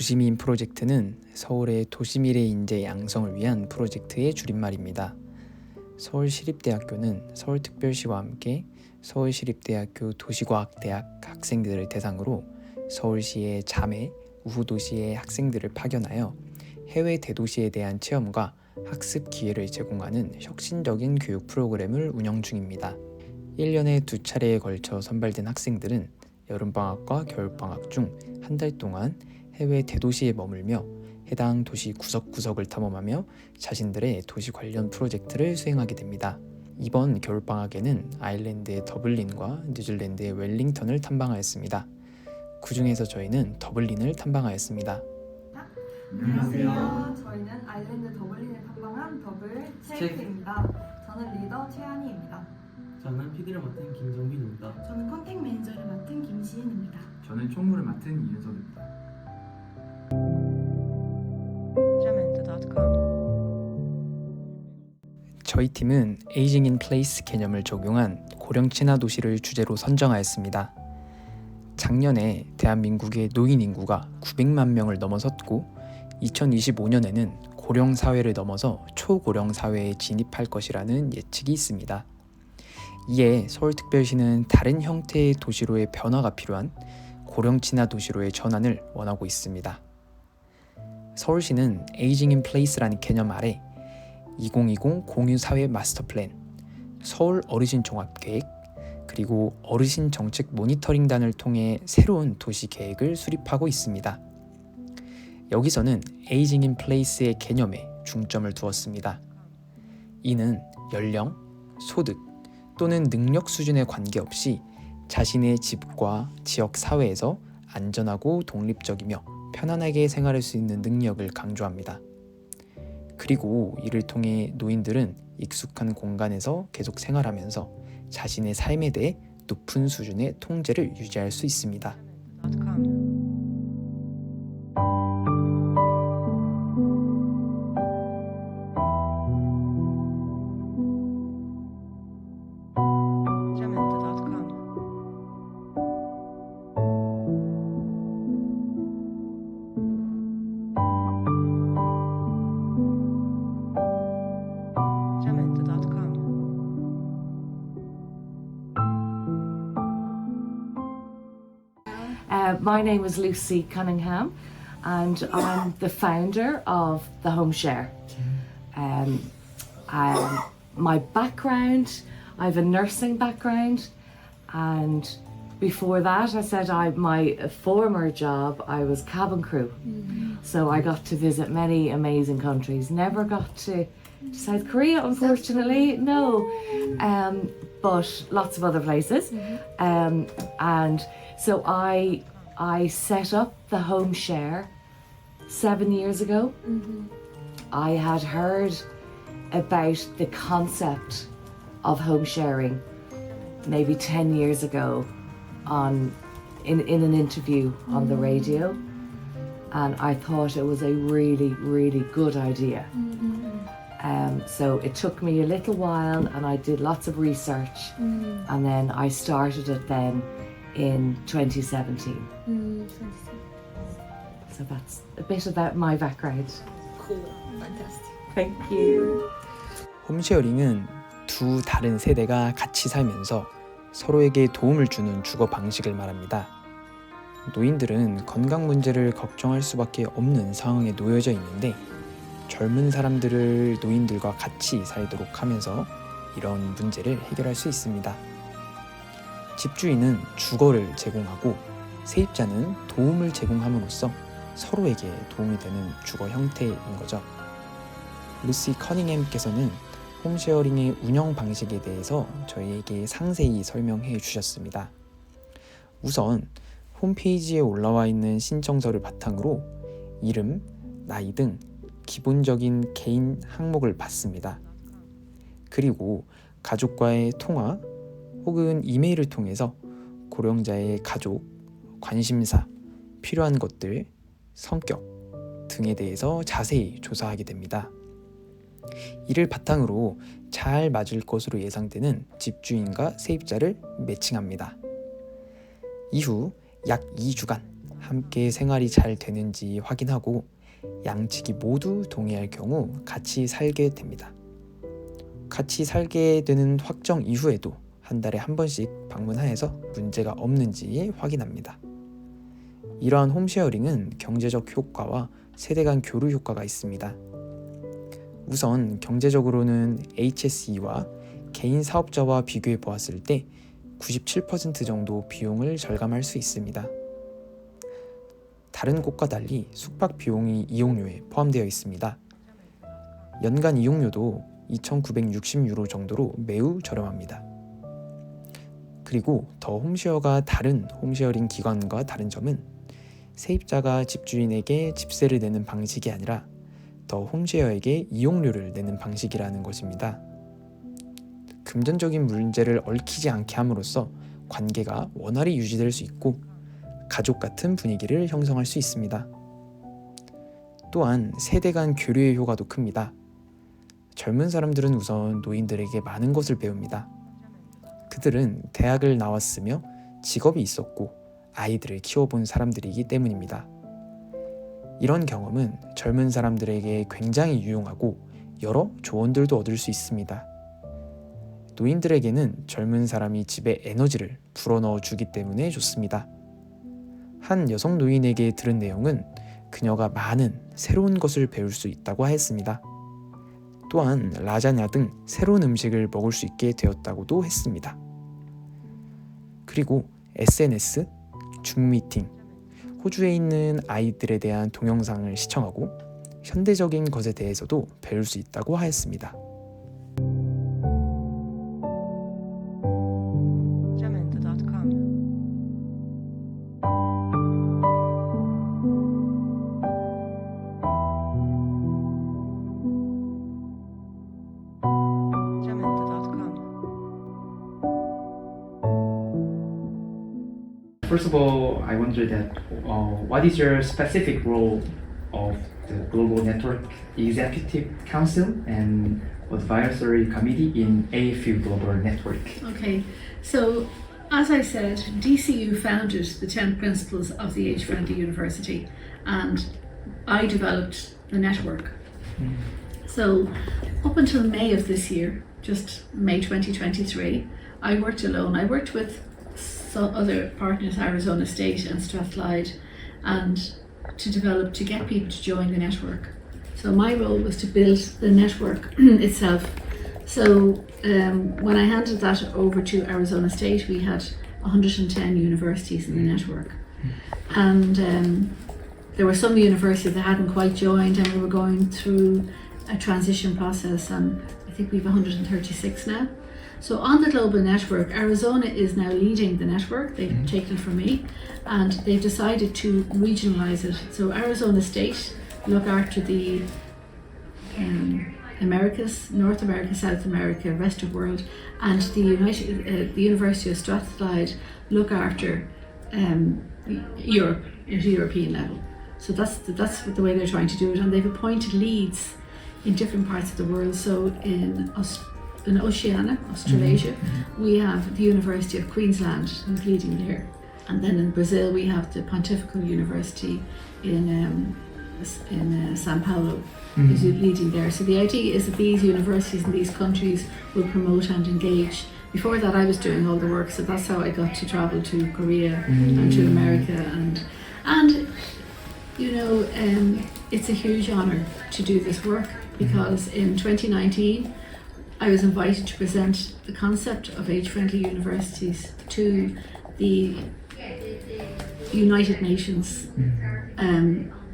도시미인 프로젝트는 서울의 도시미래 인재 양성을 위한 프로젝트의 줄임말입니다. 서울시립대학교는 서울특별시와 함께 서울시립대학교 도시과학대학 학생들을 대상으로 서울시의 자매, 우후도시의 학생들을 파견하여 해외 대도시에 대한 체험과 학습 기회를 제공하는 혁신적인 교육 프로그램을 운영 중입니다. 1년에 2차례에 걸쳐 선발된 학생들은 여름방학과 겨울방학 중 한 달 동안 해외 대도시에 머물며 해당 도시 구석구석을 탐험하며 자신들의 도시 관련 프로젝트를 수행하게 됩니다. 이번 겨울방학에는 아일랜드의 더블린과 뉴질랜드의 웰링턴을 탐방하였습니다. 그 중에서 저희는 더블린을 탐방하였습니다. 안녕하세요. 저희는 아일랜드 더블린을 탐방한 더블 체이크입니다. 저는 리더 최한희입니다. 저는 PD를 맡은 김정빈입니다. 저는 컨택 매니저를 맡은 김시은입니다. 저는 총무를 맡은 이윤섭입니다. 저희 팀은 에이징 인 플레이스 개념을 적용한 고령 친화 도시를 주제로 선정하였습니다. 작년에 대한민국의 노인 인구가 900만 명을 넘어섰고 2025년에는 고령 사회를 넘어서 초고령 사회에 진입할 것이라는 예측이 있습니다. 이에 서울특별시는 다른 형태의 도시로의 변화가 필요한 고령 친화 도시로의 전환을 원하고 있습니다. 서울시는 에이징 인 플레이스라는 개념 아래 2020 공유사회 마스터 플랜, 서울 어르신 종합계획, 그리고 어르신 정책 모니터링단을 통해 새로운 도시 계획을 수립하고 있습니다. 여기서는 에이징 인 플레이스의 개념에 중점을 두었습니다. 이는 연령, 소득 또는 능력 수준에 관계없이 자신의 집과 지역 사회에서 안전하고 독립적이며 편안하게 생활할 수 있는 능력을 강조합니다. 그리고 이를 통해 노인들은 익숙한 공간에서 계속 생활하면서 자신의 삶에 대해 높은 수준의 통제를 유지할 수 있습니다. My name is Lucy Cunningham and I'm the founder of the Home Share. My background, I have a nursing background, and before that my former job I was cabin crew. So I got to visit many amazing countries. Never got to South Korea, unfortunately, no, but lots of other places. And so I set up the Home Share 7 years ago. I had heard about the concept of home sharing maybe 10 years ago in an interview on the radio, and I thought it was a really, really good idea. So it took me a little while and I did lots of research, and then I started it then in 2017. So that's a bit about my background. Cool, fantastic. Thank you. 홈쉐어링은 두 다른 세대가 같이 살면서 서로에게 도움을 주는 주거 방식을 말합니다. 노인들은 건강 문제를 걱정할 수밖에 없는 상황에 놓여져 있는데 젊은 사람들을 노인들과 같이 살도록 하면서 이런 문제를 해결할 수 있습니다. 집주인은 주거를 제공하고 세입자는 도움을 제공함으로써 서로에게 도움이 되는 주거 형태인 거죠. 루시 커닝햄께서는 홈쉐어링의 운영 방식에 대해서 저희에게 상세히 설명해 주셨습니다. 우선 홈페이지에 올라와 있는 신청서를 바탕으로 이름, 나이 등 기본적인 개인 항목을 받습니다. 그리고 가족과의 통화 혹은 이메일을 통해서 고령자의 가족, 관심사, 필요한 것들, 성격 등에 대해서 자세히 조사하게 됩니다. 이를 바탕으로 잘 맞을 것으로 예상되는 집주인과 세입자를 매칭합니다. 이후 약 2주간 함께 생활이 잘 되는지 확인하고 양측이 모두 동의할 경우 같이 살게 됩니다. 같이 살게 되는 확정 이후에도 한 달에 한 번씩 방문하여서 문제가 없는지 확인합니다. 이러한 홈쉐어링은 경제적 효과와 세대 간 교류 효과가 있습니다. 우선 경제적으로는 HSE와 개인 사업자와 비교해 보았을 때 97% 정도 비용을 절감할 수 있습니다. 다른 곳과 달리 숙박 비용이 이용료에 포함되어 있습니다. 연간 이용료도 2,960유로 정도로 매우 저렴합니다. 그리고 더 홈쉐어가 다른 홈쉐어링 기관과 다른 점은 세입자가 집주인에게 집세를 내는 방식이 아니라 더 홈쉐어에게 이용료를 내는 방식이라는 것입니다. 금전적인 문제를 얽히지 않게 함으로써 관계가 원활히 유지될 수 있고 가족 같은 분위기를 형성할 수 있습니다. 또한 세대 간 교류의 효과도 큽니다. 젊은 사람들은 우선 노인들에게 많은 것을 배웁니다. 그들은 대학을 나왔으며 직업이 있었고 아이들을 키워본 사람들이기 때문입니다. 이런 경험은 젊은 사람들에게 굉장히 유용하고 여러 조언들도 얻을 수 있습니다. 노인들에게는 젊은 사람이 집에 에너지를 불어넣어 주기 때문에 좋습니다. 한 여성 노인에게 들은 내용은 그녀가 많은 새로운 것을 배울 수 있다고 하였습니다. 또한 라자냐 등 새로운 음식을 먹을 수 있게 되었다고도 했습니다. 그리고 SNS, 줌 미팅, 호주에 있는 아이들에 대한 동영상을 시청하고 현대적인 것에 대해서도 배울 수 있다고 하였습니다. First of all, I wonder that what is your specific role of the Global Network Executive Council and Advisory Committee in AFU Global Network? Okay, so as I said, DCU founded the 10 principles of the Age Friendly University, and I developed the network. So up until May of this year, just May 2023, I worked alone. I worked with other partners, Arizona State and Strathclyde, and to get people to join the network. So my role was to build the network itself. So when I handed that over to Arizona State, we had 110 universities in the network, and there were some universities that hadn't quite joined, and we were going through a transition process, and I think we have 136 now. So on the global network, Arizona is now leading the network. They've taken it from me, and they've decided to regionalize it. So Arizona State look after the Americas, North America, South America, rest of the world, and the University of Strathclyde look after Europe at a European level. So that's the way they're trying to do it, and they've appointed leads in different parts of the world. So in Oceania, Australasia, we have the University of Queensland who's leading there, and then in Brazil we have the Pontifical University in São Paulo who's leading there. So the idea is that these universities in these countries will promote and engage. Before that I was doing all the work, so that's how I got to travel to Korea and to America, and you know, it's a huge honour to do this work, because in 2019 I was invited to present the concept of age-friendly universities to the United Nations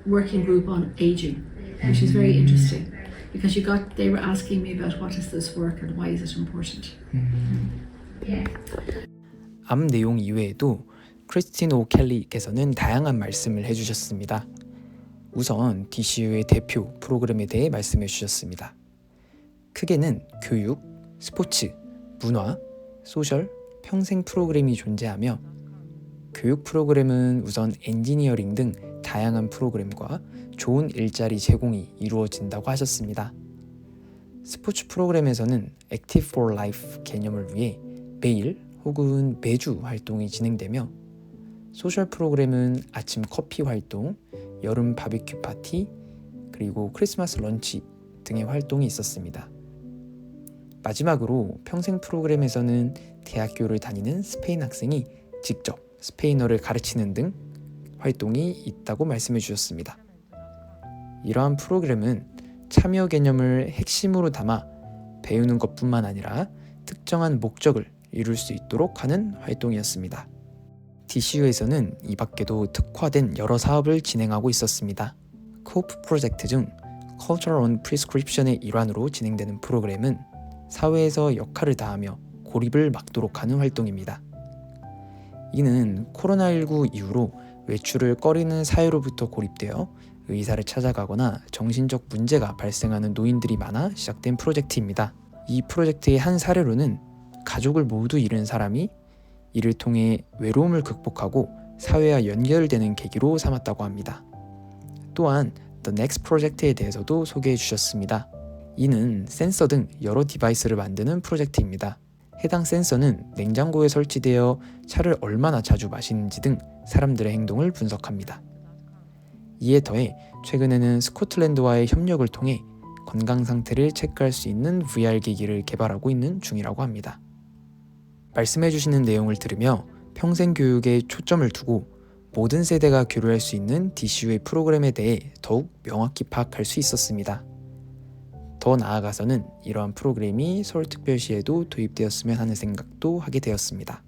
working group on aging, which is very interesting, because they were asking me about what is this work and why is it important. 앞 내용 이외에도 크리스틴 오 켈리께서는 다양한 말씀을 해주셨습니다. 우선 DCU의 대표 프로그램에 대해 말씀해 주셨습니다. 크게는 교육, 스포츠, 문화, 소셜, 평생 프로그램이 존재하며, 교육 프로그램은 우선 엔지니어링 등 다양한 프로그램과 좋은 일자리 제공이 이루어진다고 하셨습니다. 스포츠 프로그램에서는 Active for Life 개념을 위해 매일 혹은 매주 활동이 진행되며, 소셜 프로그램은 아침 커피 활동, 여름 바비큐 파티, 그리고 크리스마스 런치 등의 활동이 있었습니다. 마지막으로 평생 프로그램에서는 대학교를 다니는 스페인 학생이 직접 스페인어를 가르치는 등 활동이 있다고 말씀해 주셨습니다. 이러한 프로그램은 참여 개념을 핵심으로 담아 배우는 것뿐만 아니라 특정한 목적을 이룰 수 있도록 하는 활동이었습니다. DCU에서는 이 밖에도 특화된 여러 사업을 진행하고 있었습니다. COPE 프로젝트 중 Culture on Prescription의 일환으로 진행되는 프로그램은 사회에서 역할을 다하며 고립을 막도록 하는 활동입니다. 이는 코로나19 이후로 외출을 꺼리는 사회로부터 고립되어 의사를 찾아가거나 정신적 문제가 발생하는 노인들이 많아 시작된 프로젝트입니다. 이 프로젝트의 한 사례로는 가족을 모두 잃은 사람이 이를 통해 외로움을 극복하고 사회와 연결되는 계기로 삼았다고 합니다. 또한 The Next 프로젝트에 대해서도 소개해 주셨습니다. 이는 센서 등 여러 디바이스를 만드는 프로젝트입니다. 해당 센서는 냉장고에 설치되어 차를 얼마나 자주 마시는지 등 사람들의 행동을 분석합니다. 이에 더해 최근에는 스코틀랜드와의 협력을 통해 건강 상태를 체크할 수 있는 VR 기기를 개발하고 있는 중이라고 합니다. 말씀해 주시는 내용을 들으며 평생 교육에 초점을 두고 모든 세대가 교류할 수 있는 DCU의 프로그램에 대해 더욱 명확히 파악할 수 있었습니다. 더 나아가서는 이러한 프로그램이 서울특별시에도 도입되었으면 하는 생각도 하게 되었습니다.